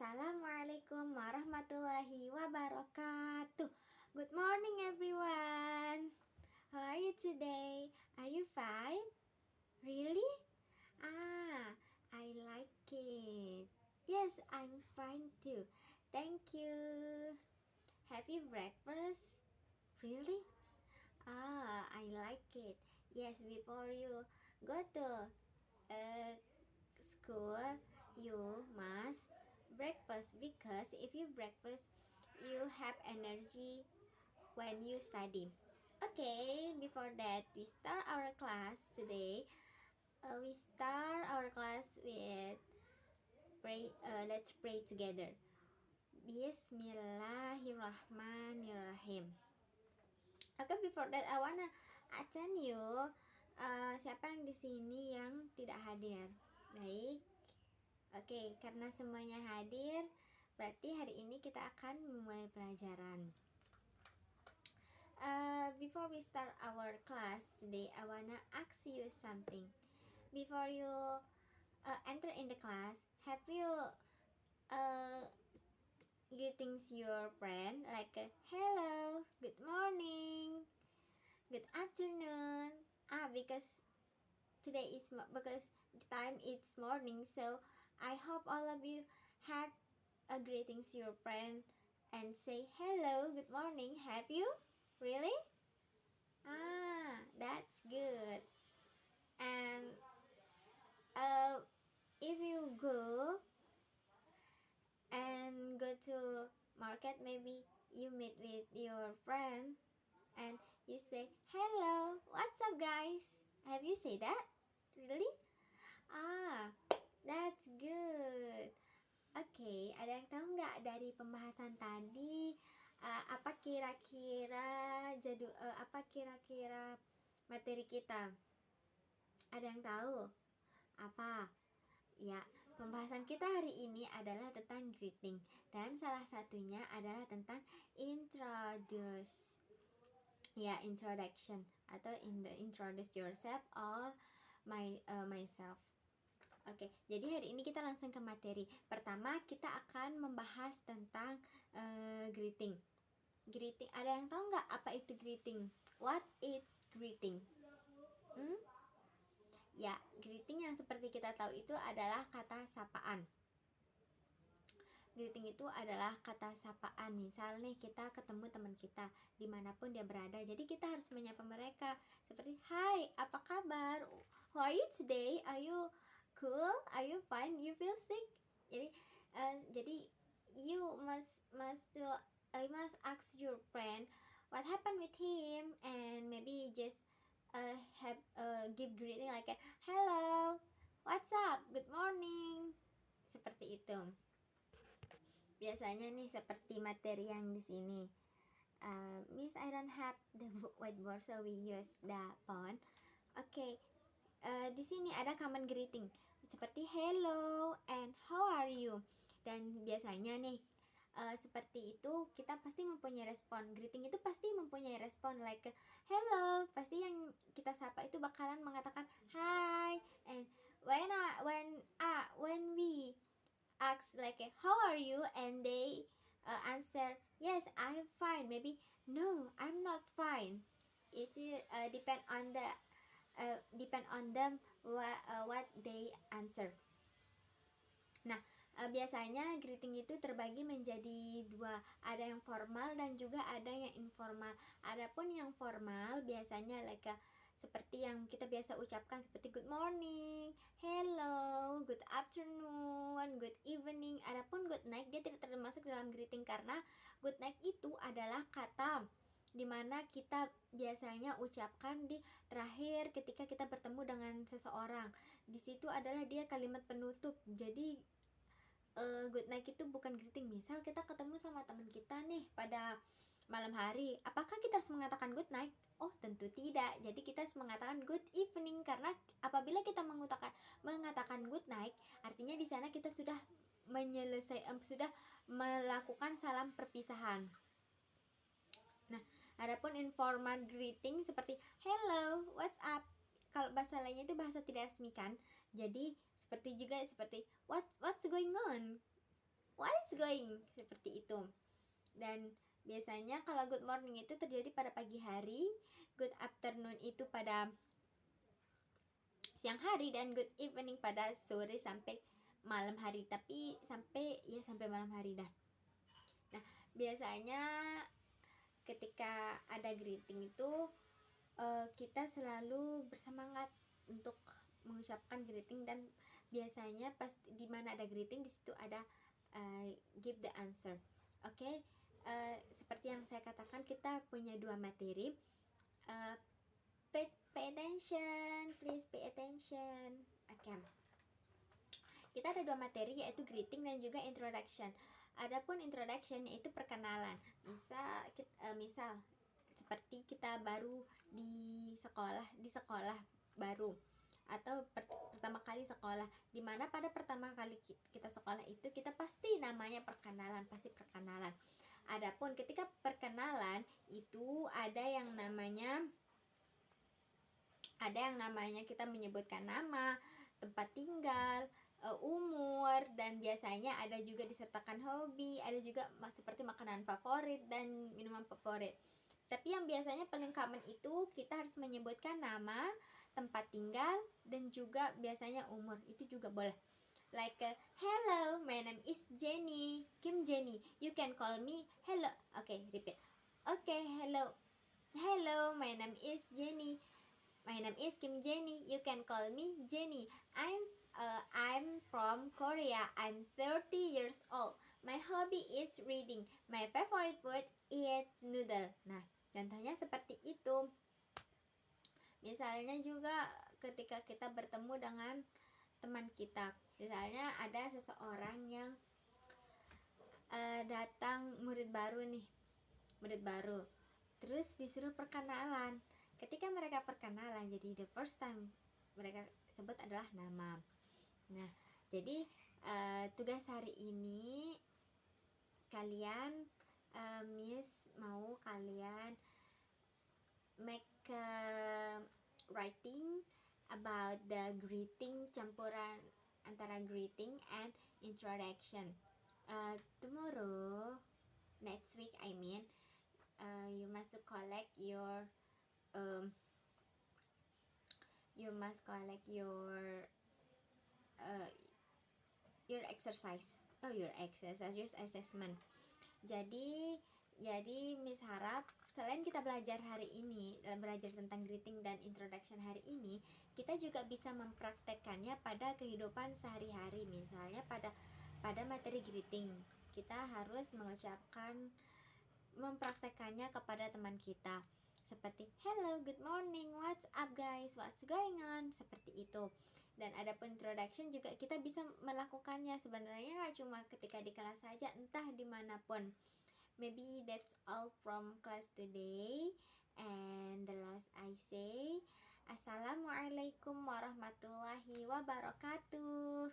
Assalamualaikum warahmatullahi wabarakatuh. Good morning everyone. How are you today? Are you fine? Really? I like it. Yes, I'm fine too. Thank you. Have you breakfast? Really? I like it. Yes, before you go to uh, school, you must breakfast, because if you breakfast you have energy when you study. Okay, before that we start our class today. We start our class with pray. Let's pray together. Bismillahirrahmanirrahim. Okay, before that I wanna attend you. Siapa yang di sini yang tidak hadir? Baik. Oke, karena semuanya hadir, berarti hari ini kita akan memulai pelajaran. Before we start our class today, I wanna ask you something. Before you enter in the class, have you greetings your friend like hello, good morning, good afternoon? Because today is because the time it's morning, so I hope all of you have a greetings your friend and say hello, good morning. Have you? Really? That's good. And if you go to market, maybe you meet with your friend and you say hello, what's up guys? Have you said that? Really? That's good. Oke, ada yang tahu nggak dari pembahasan tadi apa kira-kira materi kita? Ada yang tahu? Apa? Ya, pembahasan kita hari ini adalah tentang greeting, dan salah satunya adalah tentang introduction atau introduce yourself or myself. Oke, jadi hari ini kita langsung ke materi. Pertama, kita akan membahas tentang greeting. Greeting, ada yang tahu nggak apa itu greeting? What is greeting? Ya, greeting yang seperti kita tahu itu adalah kata sapaan. Greeting itu adalah kata sapaan. Misal nih, kita ketemu teman kita dimanapun dia berada, jadi kita harus menyapa mereka seperti hi, apa kabar? How are you today? Are you cool? Are you fine? You feel sick? Jadi you must ask your friend what happened with him, and maybe just give greeting like hello, what's up, good morning, seperti itu. Biasanya nih seperti materi yang di sini. Miss, I don't have the whiteboard, so we use the phone. Oke. Di sini ada common greeting seperti hello and how are you. Dan biasanya nih seperti itu kita pasti mempunyai respon. Greeting itu pasti mempunyai respon like hello. Pasti yang kita sapa itu bakalan mengatakan hi. And when we ask like how are you, and they answer yes, I'm fine. Maybe no, I'm not fine. It depend on them what they answer. Nah, biasanya greeting itu terbagi menjadi dua, ada yang formal dan juga ada yang informal. Adapun yang formal biasanya like seperti yang kita biasa ucapkan seperti good morning, hello, good afternoon, good evening. Adapun good night dia tidak termasuk dalam greeting, karena good night itu adalah kata dimana kita biasanya ucapkan di terakhir ketika kita bertemu dengan seseorang. Di situ adalah dia kalimat penutup. Jadi good night itu bukan greeting. Misal kita ketemu sama teman kita nih pada malam hari, apakah kita harus mengatakan good night? Oh, tentu tidak. Jadi kita harus mengatakan good evening, karena apabila kita mengatakan good night, artinya di sana kita sudah sudah melakukan salam perpisahan. Nah, adapun informal greeting seperti hello, what's up. Kalau bahasa lainnya itu bahasa tidak resmi kan. Jadi seperti what's going on? What going, seperti itu. Dan biasanya kalau good morning itu terjadi pada pagi hari, good afternoon itu pada siang hari, dan good evening pada sore sampai malam hari. Tapi sampai malam hari dah. Nah, biasanya ketika ada greeting itu kita selalu bersemangat untuk mengucapkan greeting, dan biasanya pas di mana ada greeting di situ ada give the answer. Oke, seperti yang saya katakan, kita punya dua materi. Pay attention, please pay attention. Oke. Kita ada dua materi, yaitu greeting dan juga introduction. Adapun introduction yaitu perkenalan. Misal seperti kita baru di sekolah baru, atau pertama kali sekolah, dimana pada pertama kali kita sekolah itu kita pasti namanya perkenalan, pasti perkenalan. Adapun ketika perkenalan itu ada yang namanya kita menyebutkan nama, tempat tinggal, umur, dan biasanya ada juga disertakan hobi, ada juga seperti makanan favorit dan minuman favorit. Tapi yang biasanya paling common itu kita harus menyebutkan nama, tempat tinggal, dan juga biasanya umur. Itu juga boleh. Like hello, my name is Jenny, Kim Jenny. You can call me hello. Okay, repeat. Okay, hello, my name is Jenny. My name is Kim Jenny. You can call me Jenny. I'm from Korea. I'm 30 years old. My hobby is reading. My favorite food is noodle. Nah, contohnya seperti itu. Misalnya juga ketika kita bertemu dengan teman kita, misalnya ada seseorang yang datang, murid baru, terus disuruh perkenalan. Ketika mereka perkenalan, jadi the first time mereka sebut adalah nama. Nah, jadi tugas hari ini kalian, Miss mau kalian make writing about the greeting, campuran antara greeting and introduction. Tomorrow, next week I mean, you must collect your your exercise, your assessment. Jadi Miss harap selain kita belajar hari ini, belajar tentang greeting dan introduction hari ini, kita juga bisa mempraktekkannya pada kehidupan sehari-hari. Misalnya pada materi greeting, kita harus mempraktekkannya kepada teman kita, seperti hello, good morning, what's up guys, what's going on, seperti itu. Dan adapun introduction juga kita bisa melakukannya sebenarnya nggak cuma ketika di kelas saja, entah dimanapun. Maybe that's all from class today. And the last I say, Assalamualaikum warahmatullahi wabarakatuh.